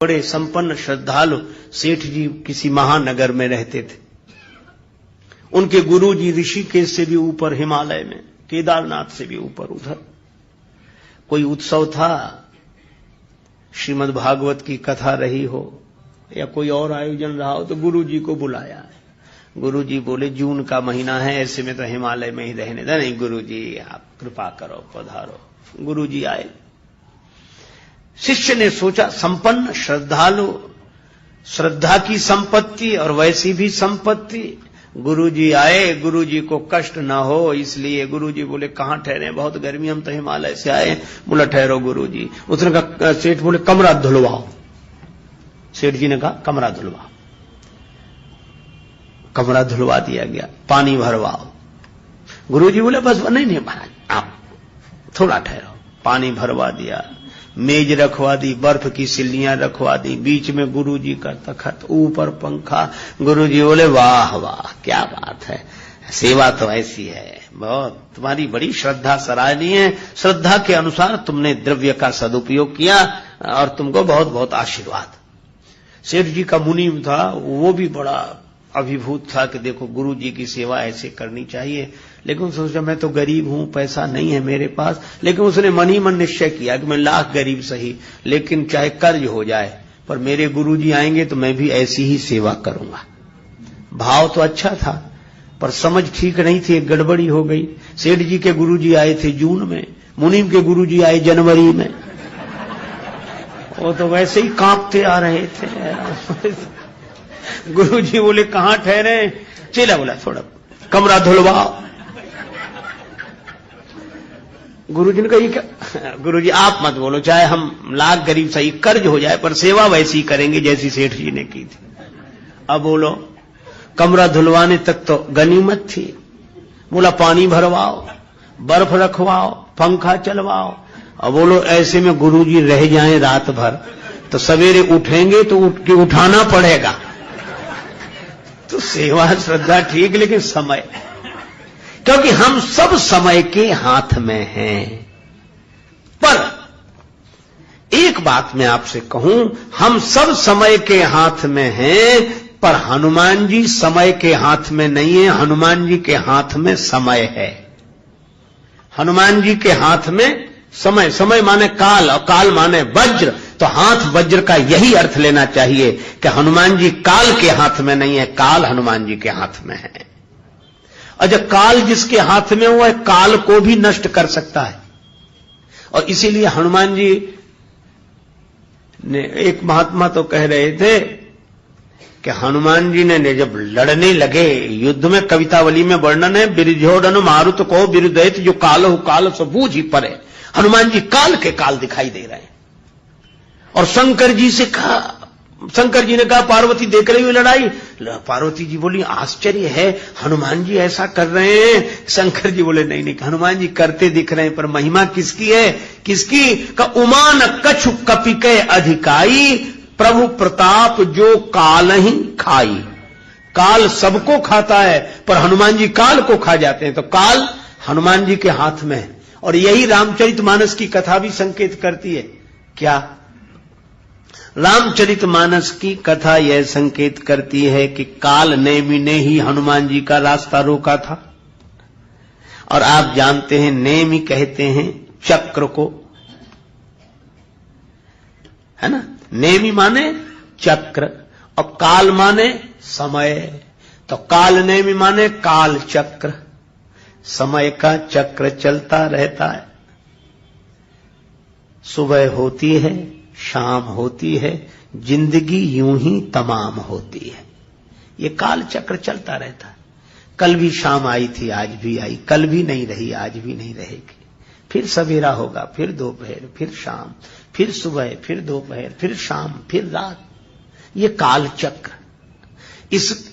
बड़े संपन्न श्रद्धालु सेठ जी किसी महानगर में रहते थे। उनके गुरु जी ऋषिकेश से भी ऊपर हिमालय में, केदारनाथ से भी ऊपर उधर कोई उत्सव था, श्रीमद् भागवत की कथा रही हो या कोई और आयोजन रहा हो, तो गुरु जी को बुलाया। गुरु जी बोले जून का महीना है, ऐसे में तो हिमालय में ही रहने दे। नहीं गुरु जी आप कृपा करो, पधारो। गुरु जी आए। शिष्य ने सोचा संपन्न श्रद्धालु, श्रद्धा की संपत्ति और वैसी भी संपत्ति। गुरुजी आए, गुरुजी को कष्ट न हो इसलिए गुरुजी बोले कहां ठहरे, बहुत गर्मी, हम तो हिमालय से आए। बोला ठहरो गुरुजी। उसने कहा, सेठ बोले कमरा धुलवाओ। सेठ जी ने कहा कमरा धुलवाओ। कमरा धुलवा दिया गया। पानी भरवाओ। गुरुजी बोले बस नहीं महाराज आप थोड़ा ठहरो। पानी भरवा दिया, मेज रखवा दी, बर्फ की सिल्लियां रखवा दी, बीच में गुरुजी का तखत, ऊपर पंखा। गुरुजी बोले वाह वाह क्या बात है, सेवा तो ऐसी है, बहुत तुम्हारी बड़ी श्रद्धा सराहनीय है। श्रद्धा के अनुसार तुमने द्रव्य का सदुपयोग किया और तुमको बहुत बहुत आशीर्वाद। सेठ जी का मुनीम था, वो भी बड़ा अभिभूत था कि देखो गुरु जी की सेवा ऐसे करनी चाहिए। लेकिन सोचा मैं तो गरीब हूं, पैसा नहीं है मेरे पास। लेकिन उसने मन ही मन निश्चय किया कि मैं लाख गरीब सही, लेकिन चाहे कर्ज हो जाए पर मेरे गुरु जी आएंगे तो मैं भी ऐसी ही सेवा करूंगा। भाव तो अच्छा था पर समझ ठीक नहीं थी, एक गड़बड़ी हो गई। सेठ जी के गुरु जी आए थे जून में, मुनीम के गुरु जी आए जनवरी में। वो तो वैसे ही कांपते आ रहे थे। गुरु जी बोले कहां ठहरे? चेला बोला थोड़ा कमरा धुलवाओ। गुरु जी ने कहा ये क्या? गुरु जी आप मत बोलो, चाहे हम लाख गरीब सही, कर्ज हो जाए पर सेवा वैसी करेंगे जैसी सेठ जी ने की थी। अब बोलो कमरा धुलवाने तक तो गनीमत थी। बोला पानी भरवाओ, बर्फ रखवाओ, पंखा चलवाओ। अब बोलो ऐसे में गुरु जी रह जाएं रात भर तो सवेरे उठेंगे तो उठ के उठाना पड़ेगा। तो सेवा श्रद्धा ठीक, लेकिन समय, क्योंकि हम सब समय के हाथ में हैं। पर एक बात मैं आपसे कहूं, हम सब समय के हाथ में हैं पर हनुमान जी समय के हाथ में नहीं है, हनुमान जी के हाथ में समय है। हनुमान जी के हाथ में समय, समय माने काल और काल माने वज्र, तो हाथ वज्र का यही अर्थ लेना चाहिए कि हनुमान जी काल के हाथ में नहीं है, काल हनुमान जी के हाथ में है। और जब काल जिसके हाथ में हुआ है, काल को भी नष्ट कर सकता है। और इसीलिए हनुमान जी ने, एक महात्मा तो कह रहे थे कि हनुमान जी ने जब लड़ने लगे युद्ध में, कवितावली में वर्णन है, बिरझोड़न मारुत को बिरुदैत जो काल काल सो बूझ ही परे। हनुमान जी काल के काल दिखाई दे रहे हैं। और शंकर जी से कहा, शंकर जी ने कहा पार्वती देख रही हुई लड़ाई। पार्वती जी बोली आश्चर्य है, हनुमान जी ऐसा कर रहे हैं। शंकर जी बोले नहीं नहीं, हनुमान जी करते दिख रहे हैं पर महिमा किसकी है? किसकी? का उमान कछु कपिके अधिकाई, प्रभु प्रताप जो काल ही खाई। काल सबको खाता है पर हनुमान जी काल को खा जाते हैं। तो काल हनुमान जी के हाथ में है। और यही रामचरितमानस की कथा भी संकेत करती है। क्या? रामचरितमानस की कथा यह संकेत करती है कि काल नेमि ने ही हनुमान जी का रास्ता रोका था। और आप जानते हैं नेमि कहते हैं चक्र को, है ना? नेमि माने चक्र और काल माने समय। तो काल नेमि माने काल चक्र, समय का चक्र चलता रहता है। सुबह होती है, शाम होती है, जिंदगी यूं ही तमाम होती है। ये काल चक्र चलता रहता है। कल भी शाम आई थी, आज भी आई, कल भी नहीं रही, आज भी नहीं रहेगी। फिर सवेरा होगा, फिर दोपहर, फिर शाम, फिर सुबह, फिर दोपहर, फिर शाम, फिर रात। ये काल चक्र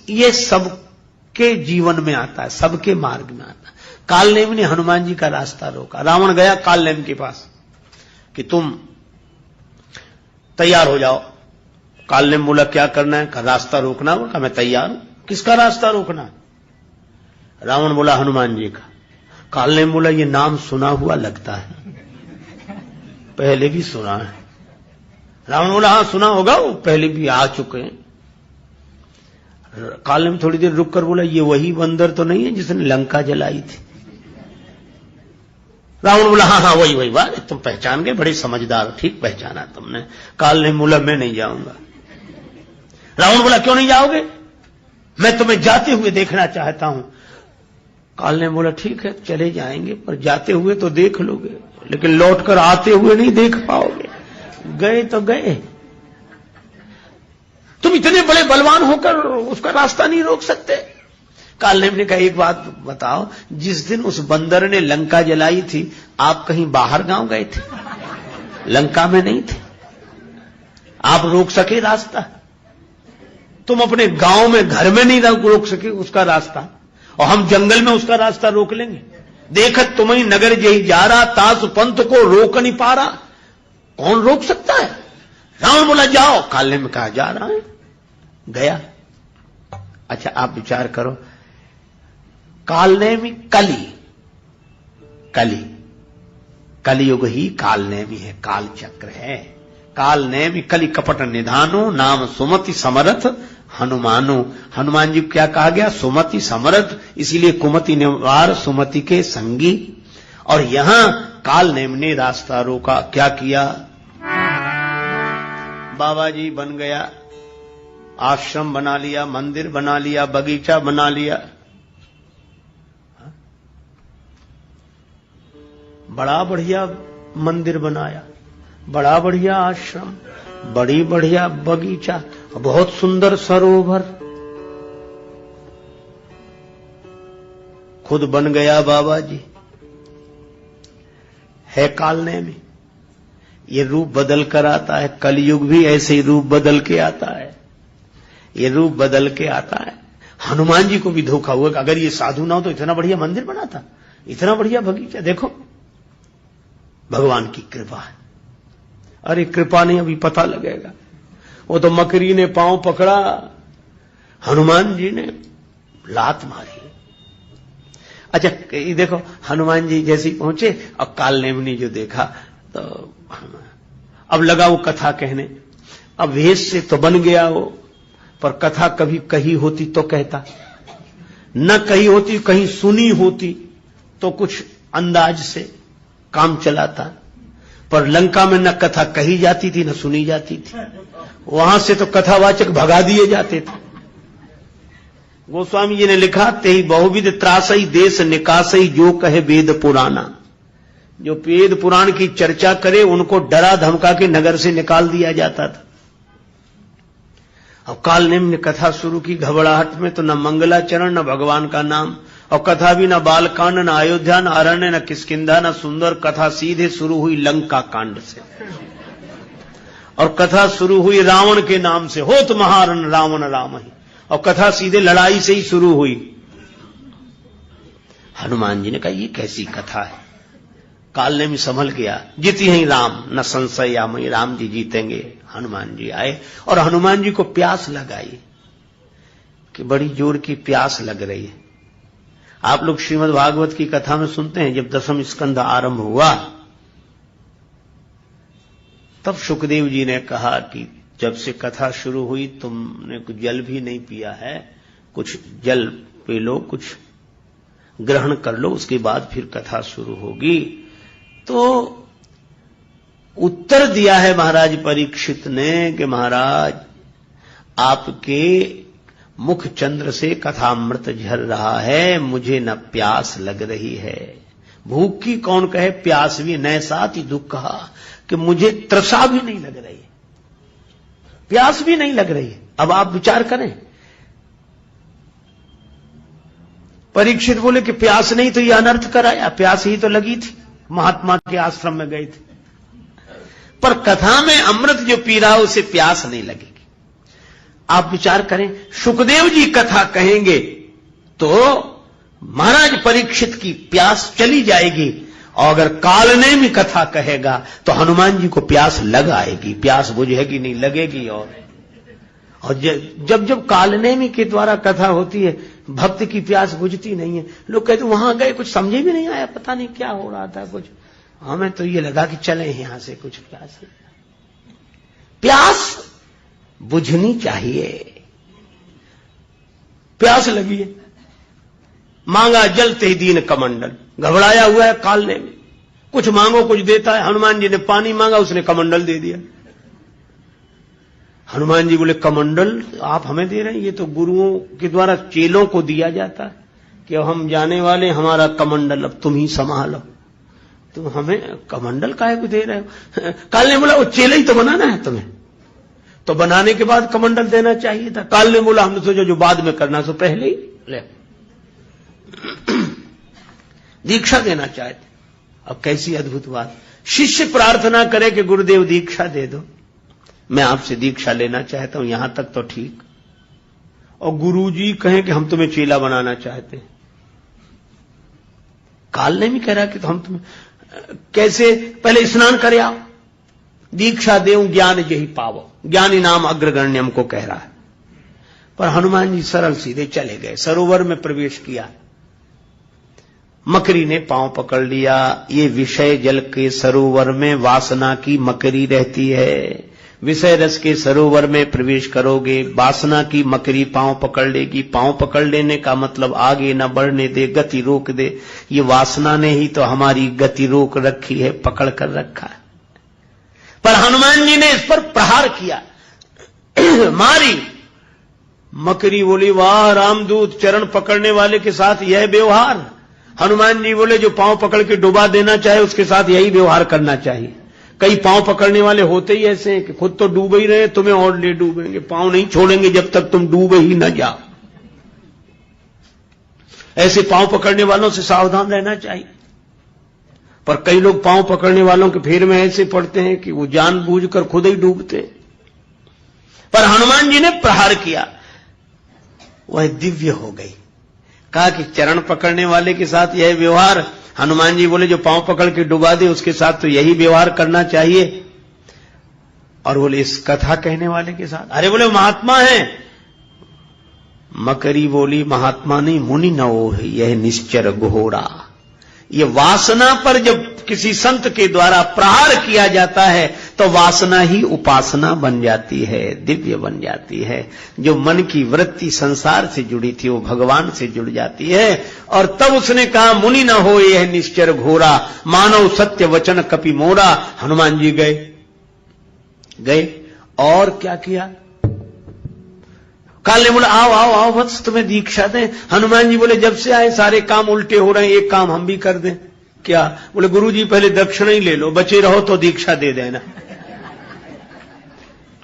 ये सबके जीवन में आता है, सबके मार्ग में आता है। कालनेम ने हनुमान जी का रास्ता रोका। रावण गया कालनेम के पास कि तुम तैयार हो जाओ। कालनेम बोला क्या करना है? कहा रास्ता रोकना। बोला मैं तैयार हूं। किसका रास्ता रोकना? रावण बोला हनुमान जी का। कालनेम बोला ये नाम सुना हुआ लगता है, पहले भी सुना है। रावण बोला हाँ सुना होगा, वो पहले भी आ चुके हैं। काल ने थोड़ी देर रुक कर बोला ये वही बंदर तो नहीं है जिसने लंका जलाई थी? रावण बोला हाँ हाँ वही वही, बात तुम पहचान गए, बड़े समझदार हो, ठीक पहचाना तुमने। काल ने बोला मैं नहीं जाऊंगा। रावण बोला क्यों नहीं जाओगे? मैं तुम्हें जाते हुए देखना चाहता हूं। काल ने बोला ठीक है चले जाएंगे, पर जाते हुए तो देख लोगे, लेकिन लौटकर आते हुए नहीं देख पाओगे। गए तो गए, तुम इतने बड़े बलवान होकर उसका रास्ता नहीं रोक सकते। काल ने कहा एक बात बताओ, जिस दिन उस बंदर ने लंका जलाई थी आप कहीं बाहर गांव गए थे? लंका में नहीं थे, आप रोक सके रास्ता? तुम अपने गांव में घर में नहीं रोक सके उसका रास्ता, और हम जंगल में उसका रास्ता रोक लेंगे? देखत तुम्हें नगर जही जा रहा, तास पंथ को रोक नहीं पा रहा, कौन रोक सकता है? रावण बोला जाओ। काल ने कहा जा रहा है, गया। अच्छा आप विचार करो, काल नेमी कलियुग ही काल नेमी है, काल चक्र है। काल नेमी कलि कपट निधानो, नाम सुमति समरथ हनुमानो। हनुमान जी क्या कहा गया? सुमति समरथ, इसीलिए कुमति निवार सुमति के संगी। और यहां काल नेम ने रास्ता रोका, क्या किया? बाबा जी बन गया, आश्रम बना लिया, मंदिर बना लिया, बगीचा बना लिया, बड़ा बढ़िया मंदिर बनाया, बड़ा बढ़िया आश्रम, बड़ी बढ़िया बगीचा, बहुत सुंदर सरोवर, खुद बन गया बाबा जी। है काल नेमी, ये रूप बदल कर आता है। कलयुग भी ऐसे ही रूप बदल के आता है, ये रूप बदल के आता है। हनुमान जी को भी धोखा हुआ कि अगर ये साधु ना हो तो इतना बढ़िया मंदिर बनाता, इतना बढ़िया बगीचा। देखो भगवान की कृपा है। अरे कृपा नहीं, अभी पता लगेगा। वो तो मकरी ने पांव पकड़ा, हनुमान जी ने लात मारी। अच्छा ये देखो, हनुमान जी जैसे ही पहुंचे और काल नेमी जो देखा तो अब लगा वो कथा कहने। अब वेश से तो बन गया वो, पर कथा कभी कही होती तो कहता, न कही होती, कहीं सुनी होती तो कुछ अंदाज से काम चलाता। पर लंका में न कथा कही जाती थी न सुनी जाती थी, वहां से तो कथावाचक भगा दिए जाते थे। गोस्वामी जी ने लिखा, तेहि बहुविध त्रासई देश निकासई, जो कहे वेद पुराना। जो वेद पुराण की चर्चा करे उनको डरा धमका के नगर से निकाल दिया जाता था। अब काल नेमी ने कथा शुरू की, घबराहट में तो न मंगलाचरण न भगवान का नाम, और कथा भी न बालकांड न अयोध्या न अरण्य न किष्किंधा न सुंदर, कथा सीधे शुरू हुई लंका कांड से। और कथा शुरू हुई रावण के नाम से, होत महारण रावण राम ही, और कथा सीधे लड़ाई से ही शुरू हुई। हनुमान जी ने कहा ये कैसी कथा है? काल नेमी संभल गया, जीती ही राम न संशय या मई, राम जी जीतेंगे। हनुमान जी आए और हनुमान जी को प्यास लगाई कि बड़ी जोर की प्यास लग रही है। आप लोग श्रीमद् भागवत की कथा में सुनते हैं, जब 10वां स्कंध आरंभ हुआ तब सुखदेव जी ने कहा कि जब से कथा शुरू हुई तुमने कुछ जल भी नहीं पिया है, कुछ जल पी लो, कुछ ग्रहण कर लो, उसके बाद फिर कथा शुरू होगी। तो उत्तर दिया है महाराज परीक्षित ने कि महाराज आपके मुख चंद्र से कथामृत झर रहा है, मुझे न प्यास लग रही है। भूख की कौन कहे, प्यास भी न, साथ ही दुख कहा कि मुझे तृषा भी नहीं लग रही है, प्यास भी नहीं लग रही है। अब आप विचार करें, परीक्षित बोले कि प्यास नहीं तो ये अनर्थ कराया, प्यास ही तो लगी थी, महात्मा के आश्रम में गए थे। पर कथा में अमृत जो पी रहा उसे प्यास नहीं लगेगी। आप विचार करें, सुखदेव जी कथा कहेंगे तो महाराज परीक्षित की प्यास चली जाएगी, और अगर काल नेमी कथा कहेगा तो हनुमान जी को प्यास लग आएगी, प्यास बुझेगी नहीं, लगेगी। और जब जब काल नेमी के द्वारा कथा होती है भक्त की प्यास बुझती नहीं है। लोग कहते वहां गए कुछ समझे भी नहीं आया, पता नहीं क्या हो रहा था, कुछ हमें तो ये लगा कि चले यहां से, कुछ प्यास प्यास बुझनी चाहिए। प्यास लगी है, मांगा जलते ही दीन कमंडल, घबराया हुआ है कालने में, कुछ मांगो कुछ देता है। हनुमान जी ने पानी मांगा, उसने कमंडल दे दिया। हनुमान जी बोले कमंडल आप हमें दे रहे हैं? ये तो गुरुओं के द्वारा चेलों को दिया जाता है कि हम जाने वाले, हमारा कमंडल अब तुम ही संभालो, तुम हमें कमंडल काहे को दे रहे हो? काल ने बोला वो चेला ही तो बनाना है तुम्हें, तो बनाने के बाद कमंडल देना चाहिए था। काल ने बोला हमने सोचा जो बाद में करना सो पहले ही ले दीक्षा देना चाहते। अब कैसी अद्भुत बात, शिष्य प्रार्थना करे कि गुरुदेव दीक्षा दे दो, मैं आपसे दीक्षा लेना चाहता हूं, यहां तक तो ठीक, और गुरुजी कहें कि हम तुम्हें चेला बनाना चाहते हैं। काल ने भी कह रहा कि तो हम तुम्हें कैसे, पहले स्नान करे आओ, दीक्षा देऊं ज्ञान यही पावो, ज्ञानी नाम अग्रगण्यम को कह रहा है। पर हनुमान जी सरल सीधे चले गए, सरोवर में प्रवेश किया, मकरी ने पांव पकड़ लिया। ये विषय जल के सरोवर में वासना की मकरी रहती है, विषय रस के सरोवर में प्रवेश करोगे, वासना की मकरी पांव पकड़ लेगी। पांव पकड़ लेने का मतलब आगे न बढ़ने दे, गति रोक दे। ये वासना ने ही तो हमारी गति रोक रखी है, पकड़ कर रखा है। पर हनुमान जी ने इस पर प्रहार किया, मारी। मकरी बोली वाह रामदूत, चरण पकड़ने वाले के साथ यह व्यवहार। हनुमान जी बोले जो पांव पकड़ के डुबा देना चाहे उसके साथ यही व्यवहार करना चाहिए। कई पांव पकड़ने वाले होते ही ऐसे हैं कि खुद तो डूब ही रहे, तुम्हें और ले डूबेंगे, पांव नहीं छोड़ेंगे जब तक तुम डूबे ही न जाओ। ऐसे पांव पकड़ने वालों से सावधान रहना चाहिए। पर कई लोग पांव पकड़ने वालों के फेर में ऐसे पड़ते हैं कि वो जानबूझकर खुद ही डूबते हैं। पर हनुमान जी ने प्रहार किया, वह दिव्य हो गई। कहा कि चरण पकड़ने वाले के साथ यह व्यवहार, हनुमान जी बोले जो पांव पकड़ के डुबा दे उसके साथ तो यही व्यवहार करना चाहिए। और बोले इस कथा कहने वाले के साथ, अरे बोले महात्मा है। मकरी बोली महात्मा नहीं, मुनि न हो यह निश्चर घोड़ा। ये वासना पर जब किसी संत के द्वारा प्रहार किया जाता है तो वासना ही उपासना बन जाती है, दिव्य बन जाती है। जो मन की वृत्ति संसार से जुड़ी थी वो भगवान से जुड़ जाती है। और तब उसने कहा मुनि न हो यह निश्चर घोरा, मानव सत्य वचन कपि मोरा। हनुमान जी गए और क्या किया, काल ने बोला आओ आओ आओ वत्स तुम्हें दीक्षा दें। हनुमान जी बोले जब से आए सारे काम उल्टे हो रहे हैं, एक काम हम भी कर दें। क्या? बोले गुरुजी पहले दक्षिणा ही ले लो, बचे रहो तो दीक्षा दे देना।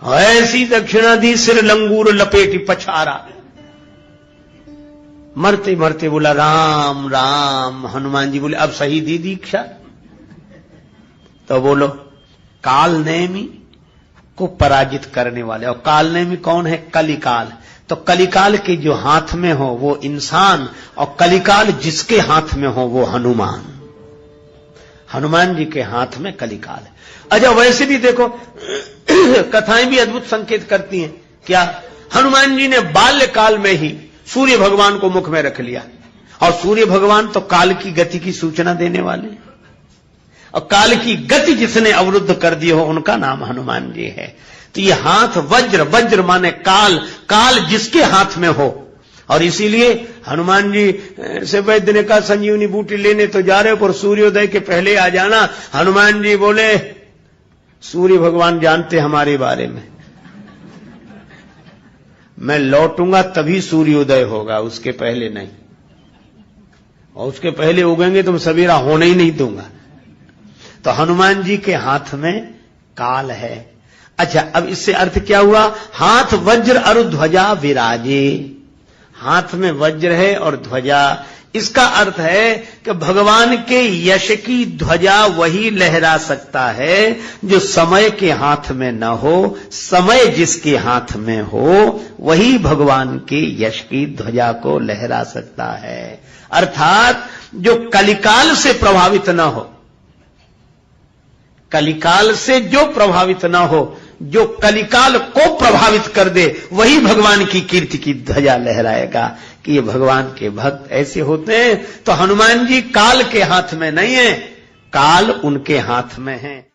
ऐसी दक्षिणा दी, सिर लंगूर लपेटी पछारा। मरते मरते बोला राम राम। हनुमान जी बोले अब सही दी दीक्षा? तो बोलो काल नेमी को पराजित करने वाले। और काल नेमी कौन है? कलिकाल। तो कलिकाल के जो हाथ में हो वो इंसान, और कलिकाल जिसके हाथ में हो वो हनुमान। हनुमान जी के हाथ में कलिकाल है। अच्छा वैसे भी देखो कथाएं भी अद्भुत संकेत करती हैं। क्या? हनुमान जी ने बाल्यकाल में ही सूर्य भगवान को मुख में रख लिया, और सूर्य भगवान तो काल की गति की सूचना देने वाले, और काल की गति जिसने अवरुद्ध कर दी हो उनका नाम हनुमान जी है। तो ये हाथ वज्र, वज्र माने काल, काल जिसके हाथ में हो। और इसीलिए हनुमान जी से वैद्य ने कहा संजीवनी बूटी लेने तो जा रहे हो पर सूर्योदय के पहले आ जाना। हनुमान जी बोले सूर्य भगवान जानते हमारे बारे में, मैं लौटूंगा तभी सूर्योदय होगा, उसके पहले नहीं, और उसके पहले उगेंगे तो मैं सवेरा होने ही नहीं दूंगा। तो हनुमान जी के हाथ में काल है। अच्छा अब इससे अर्थ क्या हुआ? हाथ वज्र अरु ध्वजा विराजे। हाथ में वज्र है और ध्वजा, इसका अर्थ है कि भगवान के यश की ध्वजा वही लहरा सकता है जो समय के हाथ में न हो। समय जिसके हाथ में हो वही भगवान के यश की ध्वजा को लहरा सकता है। अर्थात जो कलिकाल से प्रभावित न हो, कलिकाल से जो प्रभावित न हो, जो कलिकाल को प्रभावित कर दे वही भगवान की कीर्ति की ध्वजा लहराएगा कि ये भगवान के भक्त ऐसे होते हैं। तो हनुमान जी काल के हाथ में नहीं है, काल उनके हाथ में है।